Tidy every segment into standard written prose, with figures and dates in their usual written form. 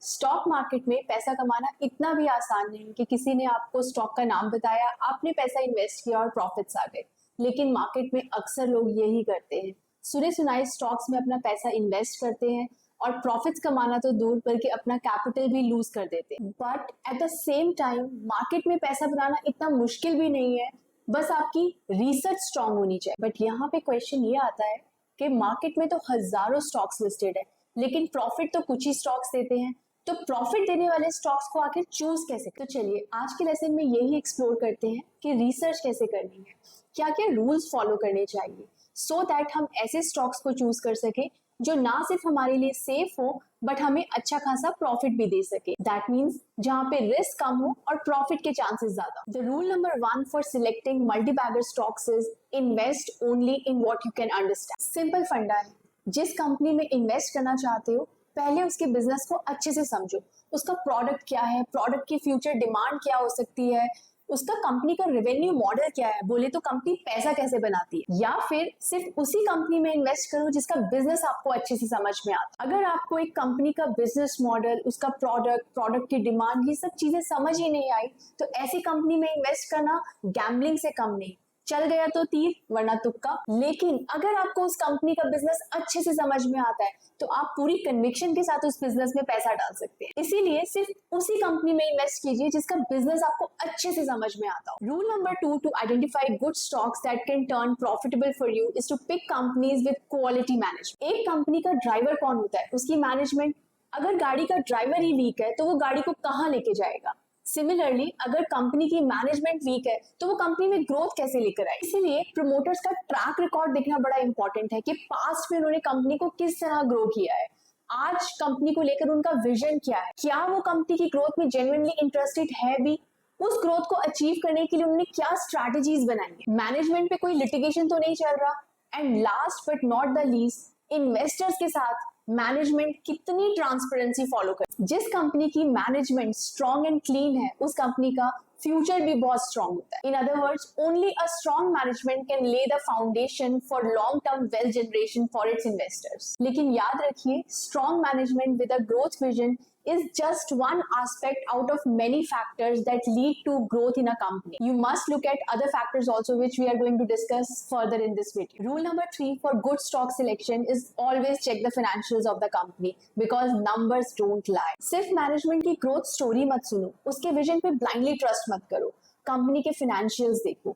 Stock market में पैसा कमाना इतना भी आसान नहीं कि किसी ने आपको स्टॉक का नाम बताया, आपने पैसा इन्वेस्ट किया और प्रॉफिट्स आ गए। लेकिन मार्केट में अक्सर लोग यही करते हैं, सुने सुनाए स्टॉक्स में अपना पैसा इन्वेस्ट करते हैं और प्रॉफिट्स कमाना तो दूर बल्कि अपना कैपिटल भी लूज कर देते हैं। But at the same time market में पैसा बनाना इतना मुश्किल भी नहीं है, बस आपकी रिसर्च स्ट्रांग होनी चाहिए। बट यहाँ पे क्वेश्चन ये आता है कि मार्केट में तो हजारों स्टॉक्स लिस्टेड है, लेकिन प्रॉफिट तो कुछ ही स्टॉक्स देते हैं। तो प्रॉफिट देने वाले स्टॉक्स को आखिर चूज कैसे करें? तो चलिए आज के लेसन में यही एक्सप्लोर करते हैं कि रिसर्च कैसे करनी है, क्या क्या रूल्स फॉलो करने चाहिए सो दैट हम ऐसे स्टॉक्स को चूज कर सके जो ना सिर्फ हमारे लिए सेफ हो बट हमें अच्छा खासा प्रॉफिट भी दे सके। दैट मीन्स जहाँ पे रिस्क कम हो और प्रॉफिट के चांसेस ज्यादा। The rule number 1 for selecting multi bagger stocks is invest only in what you can understand. Simple फंडा है, जिस कंपनी में इन्वेस्ट करना चाहते हो पहले उसके बिजनेस को अच्छे से समझो। उसका प्रोडक्ट क्या है, प्रोडक्ट की फ्यूचर डिमांड क्या हो सकती है, उसका कंपनी का रेवेन्यू मॉडल क्या है, बोले तो कंपनी पैसा कैसे बनाती है। या फिर सिर्फ उसी कंपनी में इन्वेस्ट करो जिसका बिजनेस आपको अच्छे से समझ में आता। अगर आपको एक कंपनी का बिजनेस मॉडल, उसका प्रोडक्ट की डिमांड, ये सब चीजें समझ ही नहीं आई तो ऐसी कंपनी में इन्वेस्ट करना गैम्बलिंग से कम नहीं। चल गया तो तीर वरना तुक्का। लेकिन अगर आपको उस कंपनी का बिजनेस अच्छे से समझ में आता है तो आप पूरी कन्विक्शन के साथ उस बिजनेस में पैसा डाल सकते हैं। इसीलिए सिर्फ उसी कंपनी में इन्वेस्ट कीजिए जिसका बिजनेस आपको अच्छे से समझ में आता हो। Rule number 2 to identify good stocks that can turn profitable for you is to pick companies with quality management. एक कंपनी का ड्राइवर कौन होता है? उसकी मैनेजमेंट। अगर गाड़ी का ड्राइवर ही वीक है तो वो गाड़ी को कहाँ लेके जाएगा? सिमिलरली अगर कंपनी की मैनेजमेंट वीक है तो वो कंपनी में ग्रोथ कैसे लेकर आए? इसीलिए प्रमोटर्स का ट्रैक रिकॉर्ड देखना बड़ा इंपॉर्टेंट है कि पास्ट में उन्होंने कंपनी को किस तरह ग्रो किया है, आज कंपनी को लेकर उनका विजन क्या है, क्या वो कंपनी की ग्रोथ में जेन्युइनली इंटरेस्टेड है भी, उस ग्रोथ को अचीव करने के लिए उन्होंने क्या स्ट्रैटेजीज बनाई है, मैनेजमेंट पे कोई लिटिगेशन तो नहीं चल रहा, and last but not the least investors के साथ मैनेजमेंट कितनी ट्रांसपेरेंसी फॉलो कर। जिस कंपनी की मैनेजमेंट स्ट्रॉन्ग एंड क्लीन है उस कंपनी का फ्यूचर भी बहुत स्ट्रॉन्ग होता है। In other words only a strong management can lay the foundation for long term wealth generation for its investors. लेकिन याद रखिए strong management with a growth vision is just one aspect out of many factors that lead to growth in a company. You must look at other factors also which we are going to discuss further in this video. Rule number 3 for good stock selection is always check the financials of the company because numbers don't lie. सिर्फ management की growth story मत सुनो, उसके vision पे blindly trust मत करो, company के financials देखो।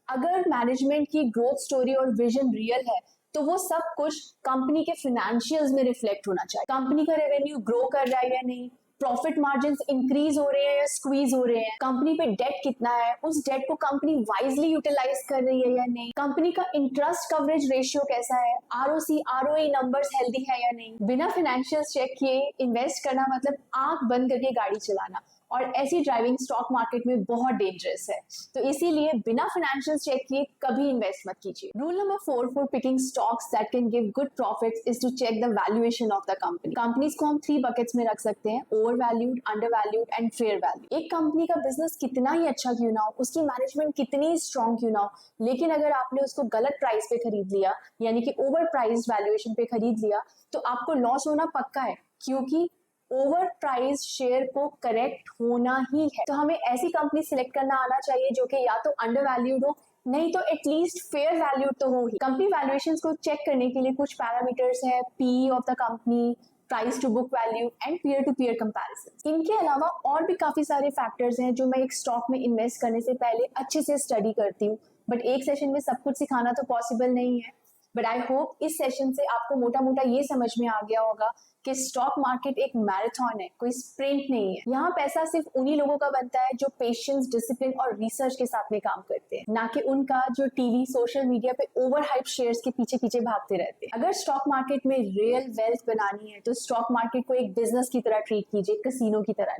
अगर मैनेजमेंट की ग्रोथ स्टोरी और विजन रियल है तो वो सब कुछ कंपनी के फाइनेंशियल्स में रिफ्लेक्ट होना चाहिए। कंपनी का रेवेन्यू ग्रो कर रहा है या नहीं, प्रॉफिट मार्जिन इंक्रीज हो रहे हैं या स्क्वीज हो रहे हैं, कंपनी पे डेट कितना है, उस डेट को कंपनी वाइजली यूटिलाइज कर रही है या नहीं, कंपनी का इंटरेस्ट कवरेज रेशियो कैसा है, आरओसी आरओई नंबर्स हेल्दी है या नहीं। बिना फाइनेंशियल्स चेक किए इन्वेस्ट करना मतलब आंख बंद करके गाड़ी चलाना, और ऐसी ड्राइविंग स्टॉक मार्केट में बहुत डेंजरस है। तो इसीलिए बिना फाइनेंशियल्स चेक किए कभी इन्वेस्ट मत कीजिए। Rule number 4 for picking stocks that can give good profits is to check the valuation of the company. Companies को हम 3 बकेट्स में रख सकते हैं, overvalued, undervalued and fair value. एक कंपनी का बिजनेस कितना ही अच्छा क्यों ना हो, उसकी मैनेजमेंट कितनी स्ट्रॉन्ग क्यों ना हो, लेकिन अगर आपने उसको गलत प्राइस पे खरीद लिया यानी कि ओवर प्राइस वैल्यूएशन पे खरीद लिया तो आपको लॉस होना पक्का है, क्योंकि ओवर प्राइस शेयर को करेक्ट होना ही है। तो हमें ऐसी कंपनी सिलेक्ट करना आना चाहिए जो कि या तो अंडर वैल्यूड हो, नहीं तो एटलीस्ट फेयर वैल्यूड तो हो ही। कंपनी वैल्यूएशंस को चेक करने के लिए कुछ पैरामीटर्स है, P of the company, price to book value and peer to peer comparison. इनके अलावा और भी काफी सारे फैक्टर्स हैं जो मैं एक स्टॉक में इन्वेस्ट करने से पहले अच्छे से स्टडी करती हूँ, बट एक सेशन में सब कुछ सिखाना तो पॉसिबल नहीं है। बट आई होप इस सेशन से आपको मोटा मोटा ये समझ में आ गया होगा कि स्टॉक मार्केट एक मैराथन है, कोई स्प्रिंट नहीं है। यहाँ पैसा सिर्फ उन्हीं लोगों का बनता है जो पेशेंस, डिसिप्लिन और रिसर्च के साथ में काम करते हैं, ना कि उनका जो टीवी सोशल मीडिया पे ओवर हाइप शेयर्स के पीछे पीछे भागते रहते हैं। अगर स्टॉक मार्केट में रियल वेल्थ बनानी है तो स्टॉक मार्केट को एक बिजनेस की तरह ट्रीट कीजिए, कसिनो की तरह नहीं।